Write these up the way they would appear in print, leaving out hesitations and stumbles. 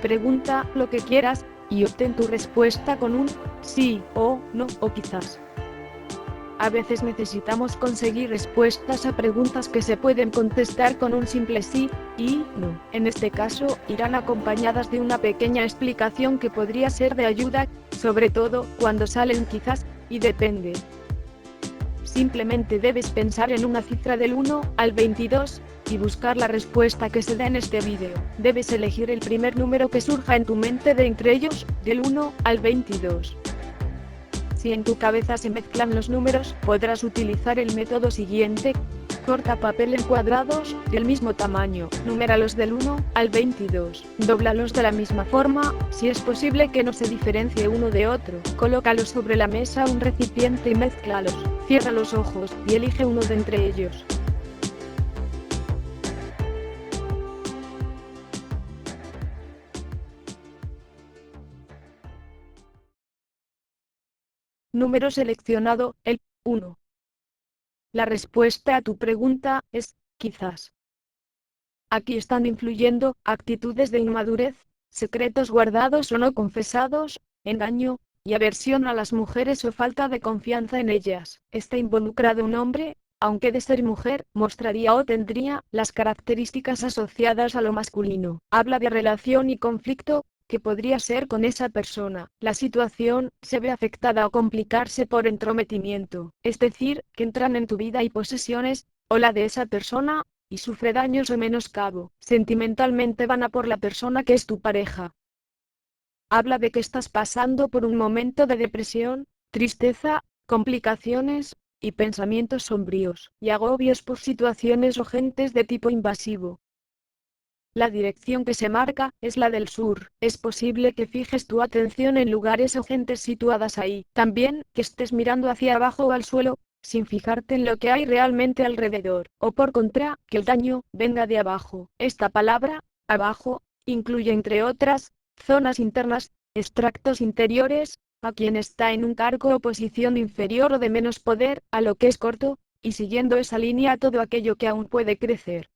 Pregunta lo que quieras, y obtén tu respuesta con un sí, o no, o quizás. A veces necesitamos conseguir respuestas a preguntas que se pueden contestar con un simple sí y no. En este caso, irán acompañadas de una pequeña explicación que podría ser de ayuda, sobre todo cuando salen quizás y depende. Simplemente debes pensar en una cifra del 1 al 22 y buscar la respuesta que se da en este vídeo. Debes elegir el primer número que surja en tu mente de entre ellos, del 1 al 22. Si en tu cabeza se mezclan los números, podrás utilizar el método siguiente. Corta papel en cuadrados, del mismo tamaño, numéralos del 1 al 22, dóblalos de la misma forma, si es posible que no se diferencie uno de otro, colócalos sobre la mesa o un recipiente y mézclalos, cierra los ojos, y elige uno de entre ellos. Número seleccionado, el 1. La respuesta a tu pregunta es, quizás. Aquí están influyendo actitudes de inmadurez, secretos guardados o no confesados, engaño y aversión a las mujeres o falta de confianza en ellas. Está involucrado un hombre, aunque de ser mujer, mostraría o tendría las características asociadas a lo masculino. Habla de relación y conflicto, que podría ser con esa persona. La situación se ve afectada o complicarse por entrometimiento, es decir, que entran en tu vida y posesiones, o la de esa persona, y sufre daños o menoscabo. Sentimentalmente van a por la persona que es tu pareja. Habla de que estás pasando por un momento de depresión, tristeza, complicaciones, y pensamientos sombríos, y agobios por situaciones o gentes de tipo invasivo. La dirección que se marca es la del sur. Es posible que fijes tu atención en lugares o gentes situadas ahí. También, que estés mirando hacia abajo o al suelo, sin fijarte en lo que hay realmente alrededor. O por contra, que el daño venga de abajo. Esta palabra, abajo, incluye entre otras, zonas internas, extractos interiores, a quien está en un cargo o posición inferior o de menos poder, a lo que es corto, y siguiendo esa línea todo aquello que aún puede crecer.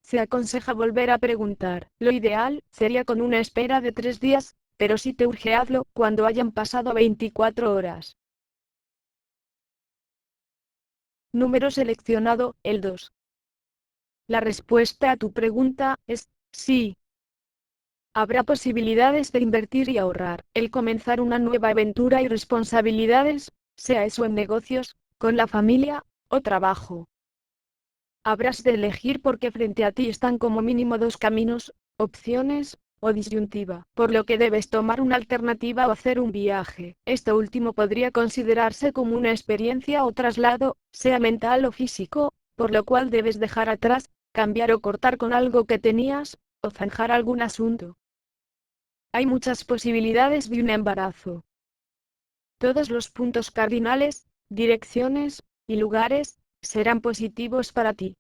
Se aconseja volver a preguntar. Lo ideal sería con una espera de 3 días, pero si te urge hazlo cuando hayan pasado 24 horas. Número seleccionado, el 2. La respuesta a tu pregunta es sí. Habrá posibilidades de invertir y ahorrar, el comenzar una nueva aventura y responsabilidades, sea eso en negocios, con la familia, o trabajo. Habrás de elegir porque frente a ti están como mínimo dos caminos, opciones, o disyuntiva, por lo que debes tomar una alternativa o hacer un viaje. Esto último podría considerarse como una experiencia o traslado, sea mental o físico, por lo cual debes dejar atrás, cambiar o cortar con algo que tenías, o zanjar algún asunto. Hay muchas posibilidades de un embarazo. Todos los puntos cardinales, direcciones, y lugares, serán positivos para ti.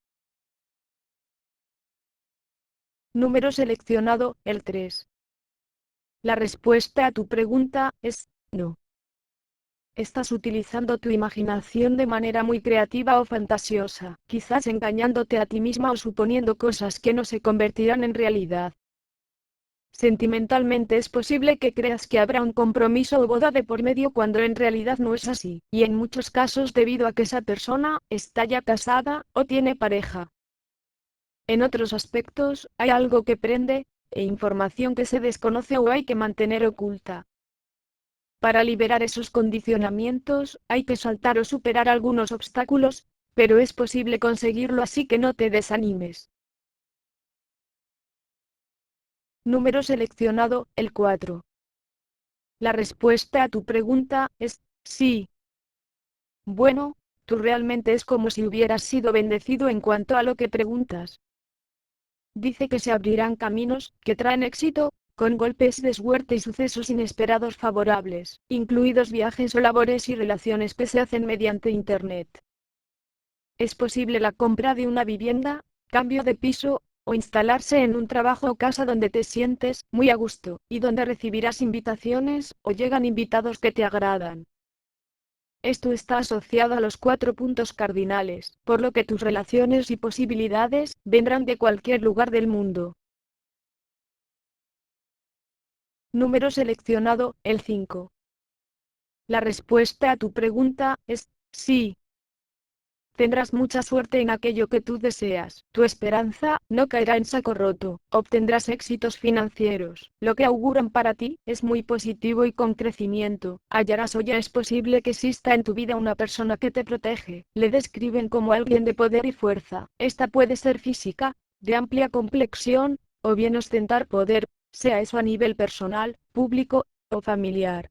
Número seleccionado, el 3. La respuesta a tu pregunta es no. Estás utilizando tu imaginación de manera muy creativa o fantasiosa, quizás engañándote a ti misma o suponiendo cosas que no se convertirán en realidad. Sentimentalmente es posible que creas que habrá un compromiso o boda de por medio cuando en realidad no es así, y en muchos casos debido a que esa persona está ya casada o tiene pareja. En otros aspectos, hay algo que prende, e información que se desconoce o hay que mantener oculta. Para liberar esos condicionamientos, hay que saltar o superar algunos obstáculos, pero es posible conseguirlo así que no te desanimes. Número seleccionado, el 4. La respuesta a tu pregunta es sí. Bueno, tú realmente es como si hubieras sido bendecido en cuanto a lo que preguntas. Dice que se abrirán caminos que traen éxito, con golpes de suerte y sucesos inesperados favorables, incluidos viajes o labores y relaciones que se hacen mediante Internet. Es posible la compra de una vivienda, cambio de piso, o instalarse en un trabajo o casa donde te sientes muy a gusto, y donde recibirás invitaciones, o llegan invitados que te agradan. Esto está asociado a los 4 puntos cardinales, por lo que tus relaciones y posibilidades vendrán de cualquier lugar del mundo. Número seleccionado, el 5. La respuesta a tu pregunta es sí. Tendrás mucha suerte en aquello que tú deseas. Tu esperanza no caerá en saco roto. Obtendrás éxitos financieros. Lo que auguran para ti es muy positivo y con crecimiento. Hallarás o ya es posible que exista en tu vida una persona que te protege. Le describen como alguien de poder y fuerza. Esta puede ser física, de amplia complexión, o bien ostentar poder, sea eso a nivel personal, público o familiar.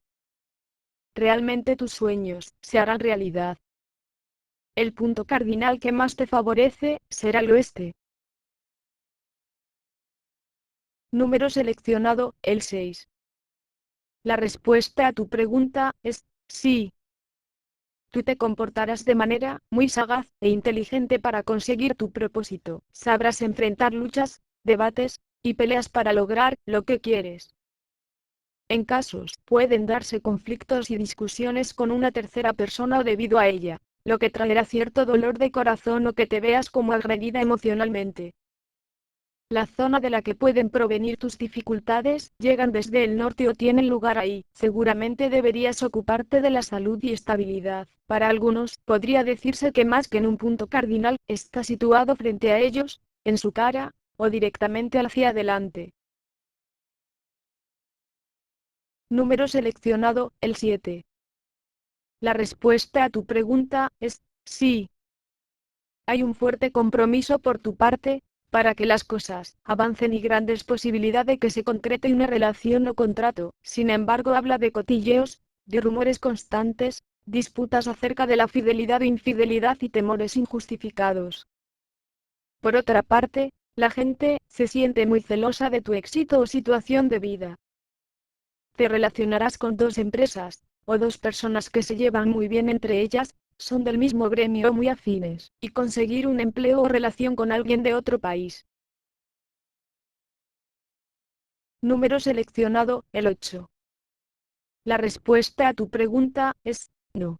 Realmente tus sueños se harán realidad. El punto cardinal que más te favorece será el oeste. Número seleccionado, el 6. La respuesta a tu pregunta es sí. Tú te comportarás de manera muy sagaz e inteligente para conseguir tu propósito. Sabrás enfrentar luchas, debates y peleas para lograr lo que quieres. En casos, pueden darse conflictos y discusiones con una tercera persona o debido a ella, lo que traerá cierto dolor de corazón o que te veas como agredida emocionalmente. La zona de la que pueden provenir tus dificultades llegan desde el norte o tienen lugar ahí. Seguramente deberías ocuparte de la salud y estabilidad. Para algunos, podría decirse que más que en un punto cardinal, está situado frente a ellos, en su cara, o directamente hacia adelante. Número seleccionado, el 7. La respuesta a tu pregunta es sí. Hay un fuerte compromiso por tu parte, para que las cosas avancen y grandes posibilidades de que se concrete una relación o contrato. Sin embargo, habla de cotilleos, de rumores constantes, disputas acerca de la fidelidad o infidelidad y temores injustificados. Por otra parte, la gente se siente muy celosa de tu éxito o situación de vida. Te relacionarás con dos empresas, o dos personas que se llevan muy bien entre ellas, son del mismo gremio o muy afines, y conseguir un empleo o relación con alguien de otro país. Número seleccionado, el 8. La respuesta a tu pregunta es no.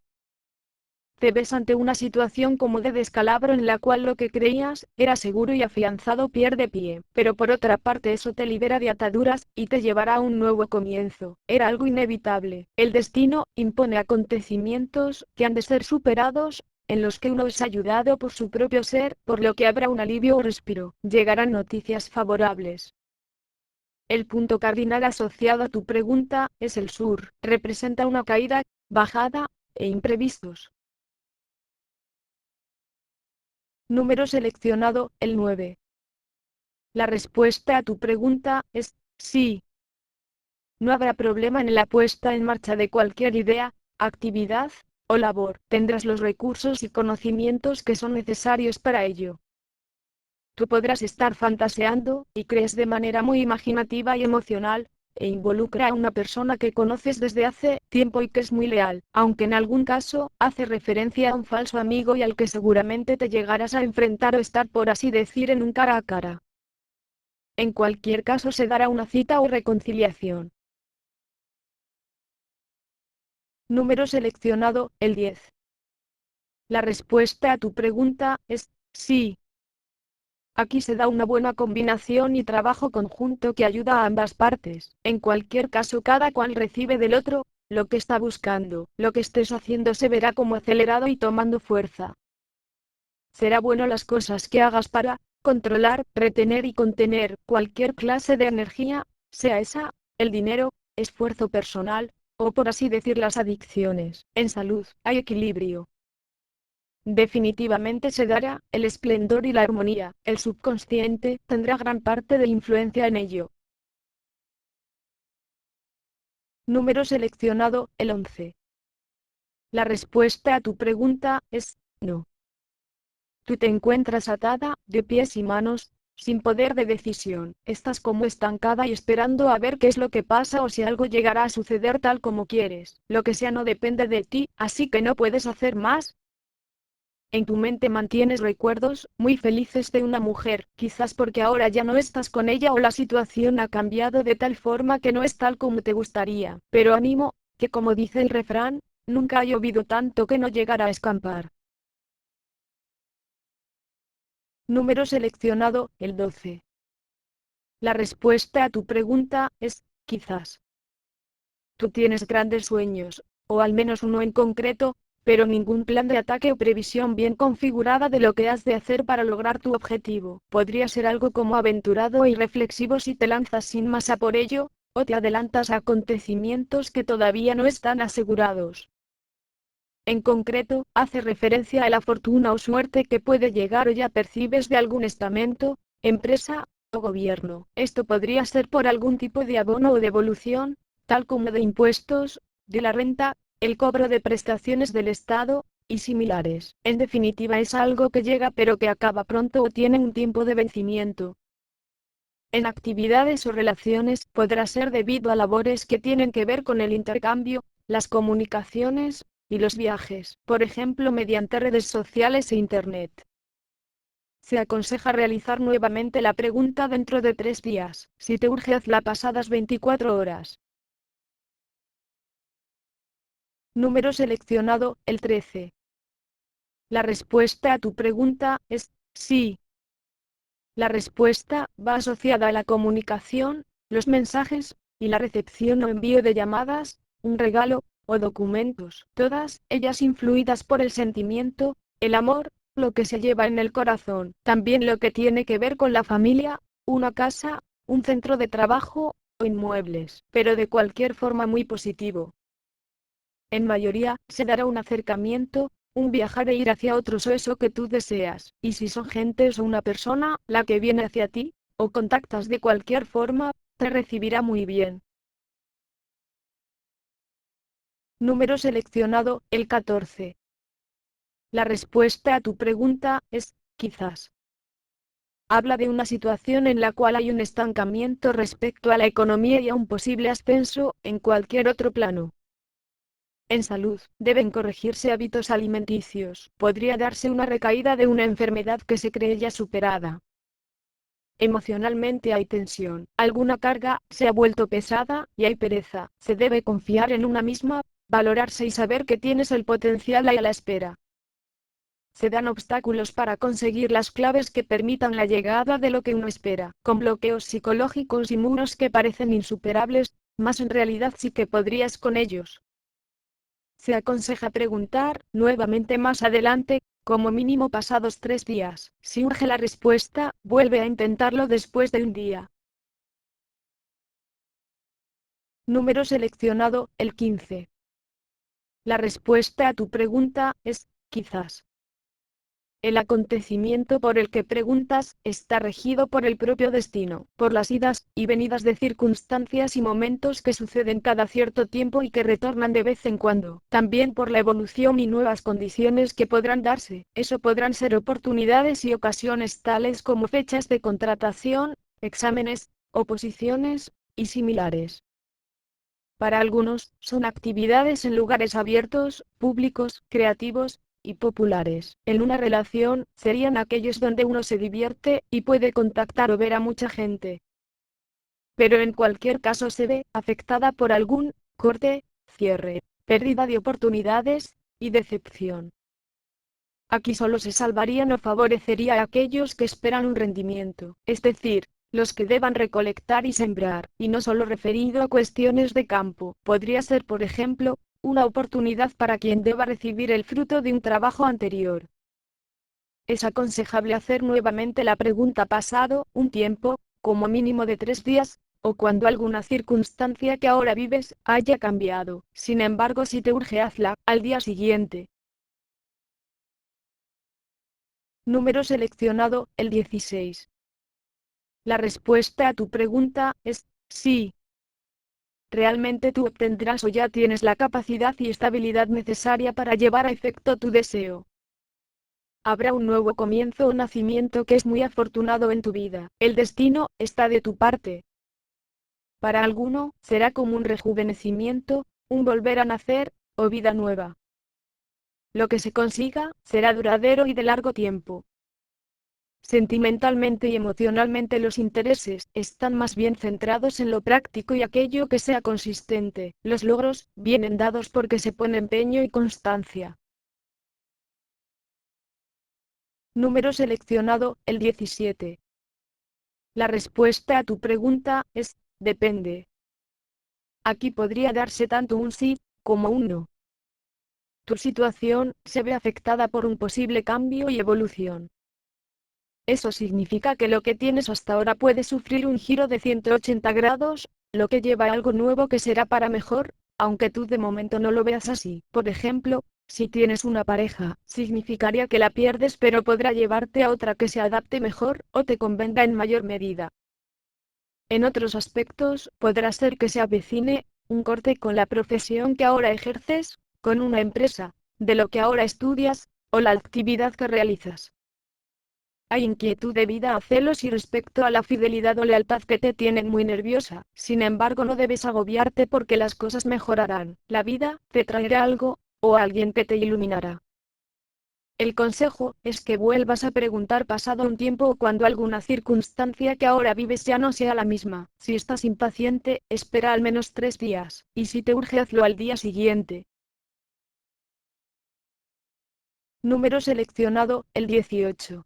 Te ves ante una situación como de descalabro en la cual lo que creías era seguro y afianzado pierde pie, pero por otra parte eso te libera de ataduras y te llevará a un nuevo comienzo. Era algo inevitable. El destino impone acontecimientos que han de ser superados, en los que uno es ayudado por su propio ser, por lo que habrá un alivio o respiro. Llegarán noticias favorables. El punto cardinal asociado a tu pregunta es el sur. Representa una caída, bajada e imprevistos. Número seleccionado, el 9. La respuesta a tu pregunta es sí. No habrá problema en la puesta en marcha de cualquier idea, actividad o labor. Tendrás los recursos y conocimientos que son necesarios para ello. Tú podrás estar fantaseando, y crees de manera muy imaginativa y emocional, e involucra a una persona que conoces desde hace tiempo y que es muy leal, aunque en algún caso, hace referencia a un falso amigo y al que seguramente te llegarás a enfrentar o estar por así decir en un cara a cara. En cualquier caso se dará una cita o reconciliación. Número seleccionado, el 10. La respuesta a tu pregunta es sí. Aquí se da una buena combinación y trabajo conjunto que ayuda a ambas partes. En cualquier caso, cada cual recibe del otro lo que está buscando. Lo que estés haciendo se verá como acelerado y tomando fuerza. Será bueno las cosas que hagas para controlar, retener y contener cualquier clase de energía, sea esa, el dinero, esfuerzo personal, o por así decir las adicciones. En salud, hay equilibrio. Definitivamente se dará el esplendor y la armonía. El subconsciente tendrá gran parte de influencia en ello. Número seleccionado, el 11. La respuesta a tu pregunta es no. Tú te encuentras atada, de pies y manos, sin poder de decisión. Estás como estancada y esperando a ver qué es lo que pasa o si algo llegará a suceder tal como quieres. Lo que sea no depende de ti, así que no puedes hacer más. En tu mente mantienes recuerdos muy felices de una mujer, quizás porque ahora ya no estás con ella o la situación ha cambiado de tal forma que no es tal como te gustaría. Pero ánimo, que como dice el refrán, nunca ha llovido tanto que no llegará a escampar. Número seleccionado, el 12. La respuesta a tu pregunta es, quizás. Tú tienes grandes sueños, o al menos uno en concreto, pero ningún plan de ataque o previsión bien configurada de lo que has de hacer para lograr tu objetivo. Podría ser algo como aventurado y reflexivo si te lanzas sin más a por ello, o te adelantas a acontecimientos que todavía no están asegurados. En concreto, hace referencia a la fortuna o suerte que puede llegar o ya percibes de algún estamento, empresa o gobierno. Esto podría ser por algún tipo de abono o devolución, tal como de impuestos, de la renta, el cobro de prestaciones del Estado, y similares. En definitiva, es algo que llega pero que acaba pronto o tiene un tiempo de vencimiento. En actividades o relaciones podrá ser debido a labores que tienen que ver con el intercambio, las comunicaciones y los viajes, por ejemplo mediante redes sociales e Internet. Se aconseja realizar nuevamente la pregunta dentro de 3 días. Si te urge, hazla pasadas 24 horas. Número seleccionado, el 13. La respuesta a tu pregunta es sí. La respuesta va asociada a la comunicación, los mensajes, y la recepción o envío de llamadas, un regalo, o documentos, todas ellas influidas por el sentimiento, el amor, lo que se lleva en el corazón, también lo que tiene que ver con la familia, una casa, un centro de trabajo, o inmuebles, pero de cualquier forma muy positivo. En mayoría, se dará un acercamiento, un viajar e ir hacia otros o eso que tú deseas, y si son gentes o una persona, la que viene hacia ti, o contactas de cualquier forma, te recibirá muy bien. Número seleccionado, el 14. La respuesta a tu pregunta es, quizás. Habla de una situación en la cual hay un estancamiento respecto a la economía y a un posible ascenso, en cualquier otro plano. En salud, deben corregirse hábitos alimenticios. Podría darse una recaída de una enfermedad que se cree ya superada. Emocionalmente hay tensión. Alguna carga se ha vuelto pesada y hay pereza. Se debe confiar en una misma, valorarse y saber que tienes el potencial ahí a la espera. Se dan obstáculos para conseguir las claves que permitan la llegada de lo que uno espera, con bloqueos psicológicos y muros que parecen insuperables, mas en realidad sí que podrías con ellos. Se aconseja preguntar nuevamente más adelante, como mínimo pasados 3 días. Si urge la respuesta, vuelve a intentarlo después de un día. Número seleccionado, el 15. La respuesta a tu pregunta es, quizás. El acontecimiento por el que preguntas está regido por el propio destino, por las idas y venidas de circunstancias y momentos que suceden cada cierto tiempo y que retornan de vez en cuando, también por la evolución y nuevas condiciones que podrán darse. Eso podrán ser oportunidades y ocasiones tales como fechas de contratación, exámenes, oposiciones y similares. Para algunos, son actividades en lugares abiertos, públicos, creativos y populares. En una relación, serían aquellos donde uno se divierte y puede contactar o ver a mucha gente. Pero en cualquier caso se ve afectada por algún corte, cierre, pérdida de oportunidades y decepción. Aquí solo se salvarían o favorecería a aquellos que esperan un rendimiento, es decir, los que deban recolectar y sembrar, y no solo referido a cuestiones de campo. Podría ser, por ejemplo, una oportunidad para quien deba recibir el fruto de un trabajo anterior. Es aconsejable hacer nuevamente la pregunta pasado un tiempo, como mínimo de 3 días, o cuando alguna circunstancia que ahora vives haya cambiado. Sin embargo, si te urge, hazla al día siguiente. Número seleccionado, el 16. La respuesta a tu pregunta es sí. Realmente tú obtendrás o ya tienes la capacidad y estabilidad necesaria para llevar a efecto tu deseo. Habrá un nuevo comienzo o nacimiento que es muy afortunado en tu vida. El destino está de tu parte. Para alguno, será como un rejuvenecimiento, un volver a nacer, o vida nueva. Lo que se consiga, será duradero y de largo tiempo. Sentimentalmente y emocionalmente los intereses están más bien centrados en lo práctico y aquello que sea consistente. Los logros vienen dados porque se pone empeño y constancia. Número seleccionado, el 17. La respuesta a tu pregunta es, depende. Aquí podría darse tanto un sí, como un no. Tu situación se ve afectada por un posible cambio y evolución. Eso significa que lo que tienes hasta ahora puede sufrir un giro de 180 grados, lo que lleva a algo nuevo que será para mejor, aunque tú de momento no lo veas así. Por ejemplo, si tienes una pareja, significaría que la pierdes, pero podrá llevarte a otra que se adapte mejor o te convenga en mayor medida. En otros aspectos, podrá ser que se avecine un corte con la profesión que ahora ejerces, con una empresa, de lo que ahora estudias, o la actividad que realizas. Hay inquietud debida a celos y respecto a la fidelidad o lealtad que te tienen muy nerviosa. Sin embargo, no debes agobiarte porque las cosas mejorarán. La vida te traerá algo, o alguien que te iluminará. El consejo es que vuelvas a preguntar pasado un tiempo o cuando alguna circunstancia que ahora vives ya no sea la misma. Si estás impaciente, espera al menos 3 días, y si te urge hazlo al día siguiente. Número seleccionado, el 18.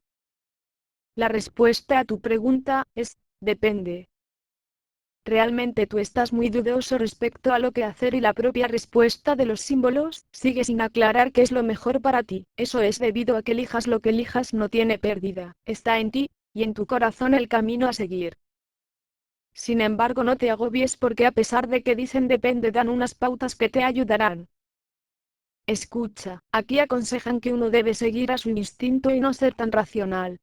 La respuesta a tu pregunta es, depende. ¿Realmente tú estás muy dudoso respecto a lo que hacer y la propia respuesta de los símbolos sigue sin aclarar qué es lo mejor para ti? Eso es debido a que elijas lo que elijas no tiene pérdida, está en ti, y en tu corazón el camino a seguir. Sin embargo, no te agobies porque a pesar de que dicen depende dan unas pautas que te ayudarán. Escucha, aquí aconsejan que uno debe seguir a su instinto y no ser tan racional.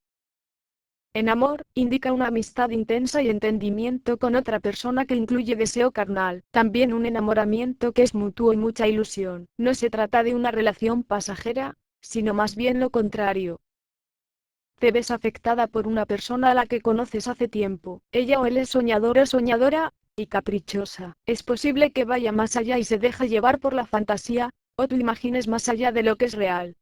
En amor, indica una amistad intensa y entendimiento con otra persona que incluye deseo carnal, también un enamoramiento que es mutuo y mucha ilusión. No se trata de una relación pasajera, sino más bien lo contrario. Te ves afectada por una persona a la que conoces hace tiempo. Ella o él es soñador o soñadora, y caprichosa. Es posible que vaya más allá y se deja llevar por la fantasía, o tú imagines más allá de lo que es real.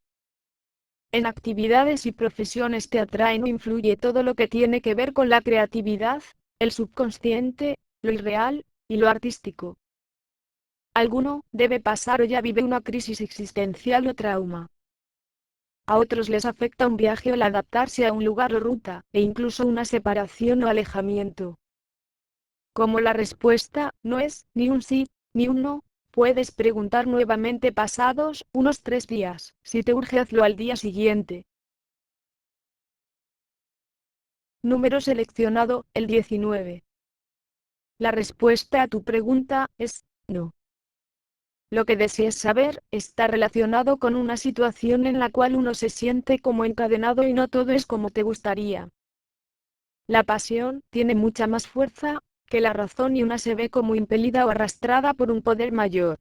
En actividades y profesiones te atraen o influye todo lo que tiene que ver con la creatividad, el subconsciente, lo irreal, y lo artístico. Alguno debe pasar o ya vive una crisis existencial o trauma. A otros les afecta un viaje o el adaptarse a un lugar o ruta, e incluso una separación o alejamiento. Como la respuesta no es ni un sí, ni un no, puedes preguntar nuevamente pasados unos 3 días. Si te urge hazlo al día siguiente. Número seleccionado, el 19. La respuesta a tu pregunta es no. Lo que desees saber está relacionado con una situación en la cual uno se siente como encadenado y no todo es como te gustaría. La pasión tiene mucha más fuerza que la razón y una se ve como impelida o arrastrada por un poder mayor.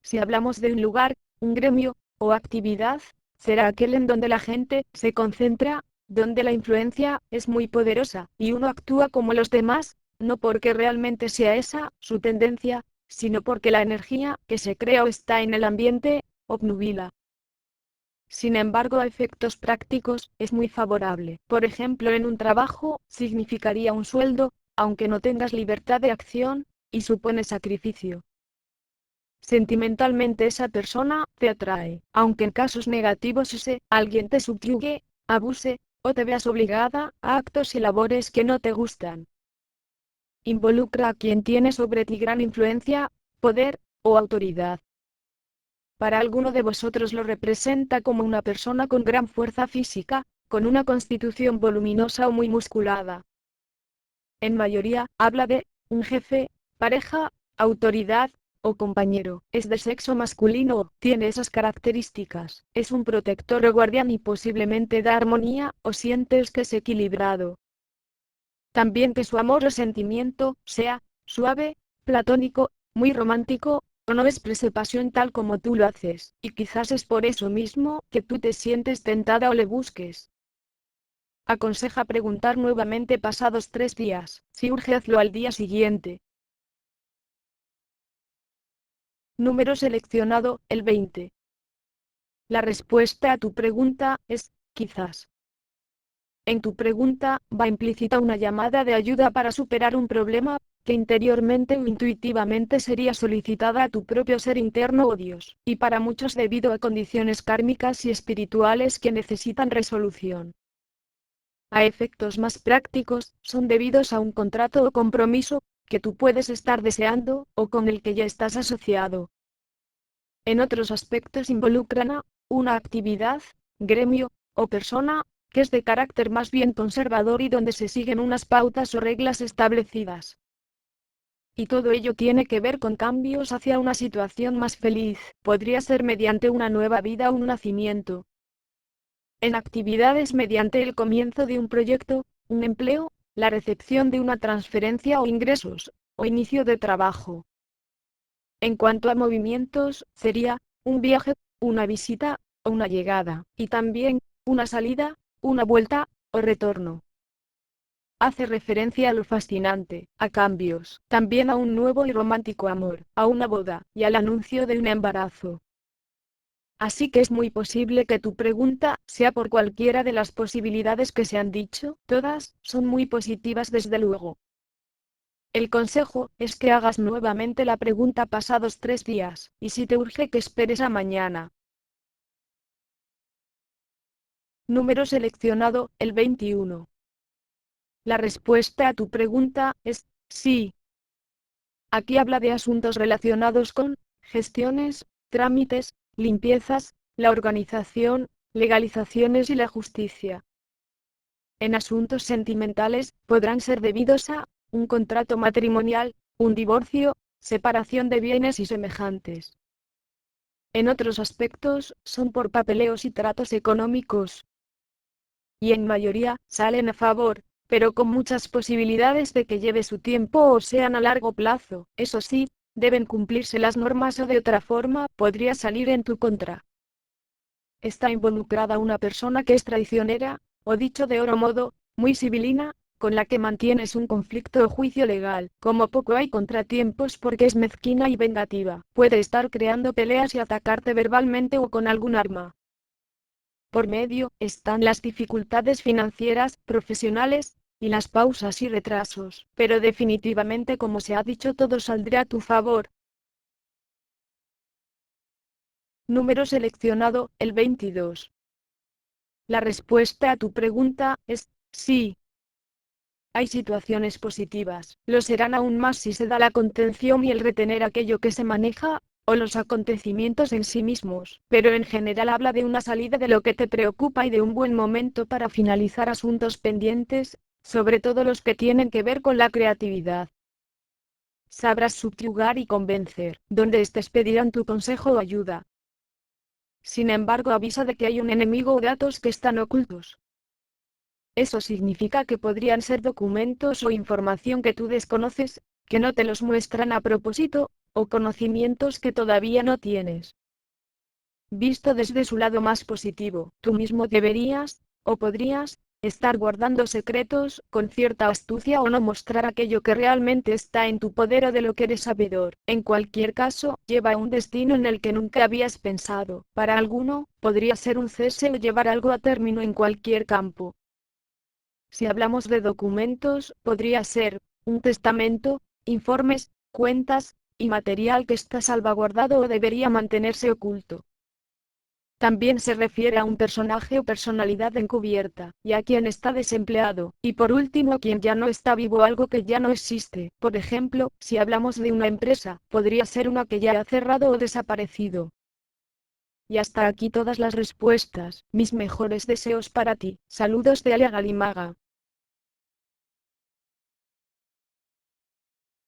Si hablamos de un lugar, un gremio, o actividad, será aquel en donde la gente se concentra, donde la influencia es muy poderosa, y uno actúa como los demás, no porque realmente sea esa su tendencia, sino porque la energía que se crea o está en el ambiente, obnubila. Sin embargo, a efectos prácticos, es muy favorable. Por ejemplo, en un trabajo, significaría un sueldo, aunque no tengas libertad de acción, y supone sacrificio. Sentimentalmente esa persona te atrae, aunque en casos negativos alguien te subyugue, abuse, o te veas obligada a actos y labores que no te gustan. Involucra a quien tiene sobre ti gran influencia, poder, o autoridad. Para alguno de vosotros lo representa como una persona con gran fuerza física, con una constitución voluminosa o muy musculada. En mayoría, habla de un jefe, pareja, autoridad, o compañero. Es de sexo masculino o tiene esas características. Es un protector o guardián y posiblemente da armonía, o sientes que es equilibrado. También que su amor o sentimiento sea suave, platónico, muy romántico, o no exprese pasión tal como tú lo haces, y quizás es por eso mismo que tú te sientes tentada o le busques. Aconseja preguntar nuevamente pasados 3 días, si urge hazlo al día siguiente. Número seleccionado, el 20. La respuesta a tu pregunta es, quizás. En tu pregunta va implícita una llamada de ayuda para superar un problema, que interiormente o intuitivamente sería solicitada a tu propio ser interno o Dios, y para muchos debido a condiciones kármicas y espirituales que necesitan resolución. A efectos más prácticos, son debidos a un contrato o compromiso, que tú puedes estar deseando, o con el que ya estás asociado. En otros aspectos involucran a una actividad, gremio, o persona, que es de carácter más bien conservador y donde se siguen unas pautas o reglas establecidas. Y todo ello tiene que ver con cambios hacia una situación más feliz, podría ser mediante una nueva vida o un nacimiento. En actividades mediante el comienzo de un proyecto, un empleo, la recepción de una transferencia o ingresos, o inicio de trabajo. En cuanto a movimientos, sería un viaje, una visita, o una llegada, y también una salida, una vuelta, o retorno. Hace referencia a lo fascinante, a cambios, también a un nuevo y romántico amor, a una boda, y al anuncio de un embarazo. Así que es muy posible que tu pregunta sea por cualquiera de las posibilidades que se han dicho, todas son muy positivas desde luego. El consejo es que hagas nuevamente la pregunta pasados 3 días, y si te urge que esperes a mañana. Número seleccionado, el 21. La respuesta a tu pregunta es sí. Aquí habla de asuntos relacionados con gestiones, trámites, limpiezas, la organización, legalizaciones y la justicia. En asuntos sentimentales, podrán ser debidos a un contrato matrimonial, un divorcio, separación de bienes y semejantes. En otros aspectos, son por papeleos y tratos económicos. Y en mayoría, salen a favor, pero con muchas posibilidades de que lleve su tiempo o sean a largo plazo. Eso sí, deben cumplirse las normas o de otra forma podría salir en tu contra. Está involucrada una persona que es traicionera, o dicho de otro modo, muy sibilina, con la que mantienes un conflicto o juicio legal. Como poco hay contratiempos porque es mezquina y vengativa. Puede estar creando peleas y atacarte verbalmente o con algún arma. Por medio, están las dificultades financieras, profesionales, y las pausas y retrasos, pero definitivamente como se ha dicho todo saldrá a tu favor. Número seleccionado, el 22. La respuesta a tu pregunta es sí. Hay situaciones positivas, lo serán aún más si se da la contención y el retener aquello que se maneja, o los acontecimientos en sí mismos, pero en general habla de una salida de lo que te preocupa y de un buen momento para finalizar asuntos pendientes, sobre todo los que tienen que ver con la creatividad. Sabrás subyugar y convencer, donde estés pedirán tu consejo o ayuda. Sin embargo, avisa de que hay un enemigo o datos que están ocultos. Eso significa que podrían ser documentos o información que tú desconoces, que no te los muestran a propósito, o conocimientos que todavía no tienes. Visto desde su lado más positivo, tú mismo deberías, o podrías, estar guardando secretos con cierta astucia o no mostrar aquello que realmente está en tu poder o de lo que eres sabedor. En cualquier caso, lleva a un destino en el que nunca habías pensado. Para alguno, podría ser un cese o llevar algo a término en cualquier campo. Si hablamos de documentos, podría ser un testamento, informes, cuentas, y material que está salvaguardado o debería mantenerse oculto. También se refiere a un personaje o personalidad encubierta, y a quien está desempleado, y por último a quien ya no está vivo, algo que ya no existe. Por ejemplo, si hablamos de una empresa, podría ser una que ya ha cerrado o desaparecido. Y hasta aquí todas las respuestas. Mis mejores deseos para ti. Saludos de Alia Galimaga.